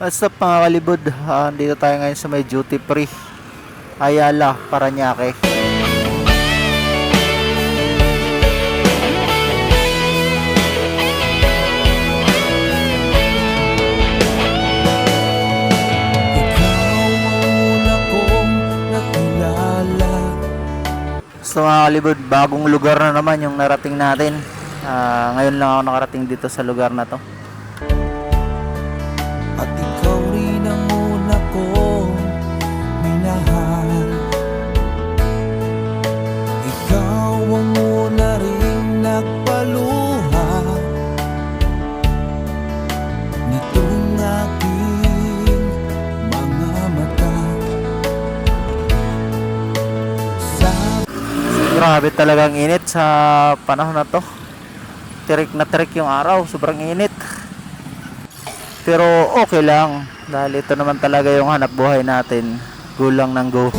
What's up mga kalibod? Dito tayo ngayon sa may duty free Ayala, Parañaque. So mga kalibod, bagong lugar na naman yung narating natin. Ngayon lang ako nakarating dito sa lugar na to. At ikaw rin ang una kong minahal. Ikaw ang una rin nagpaluha nitong aking mga mata. Grabe talagang init sa panahon na to. Tirik na tirik yung araw, sobrang init. Pero okay lang dahil ito naman talaga yung hanap buhay natin. Go lang ng go.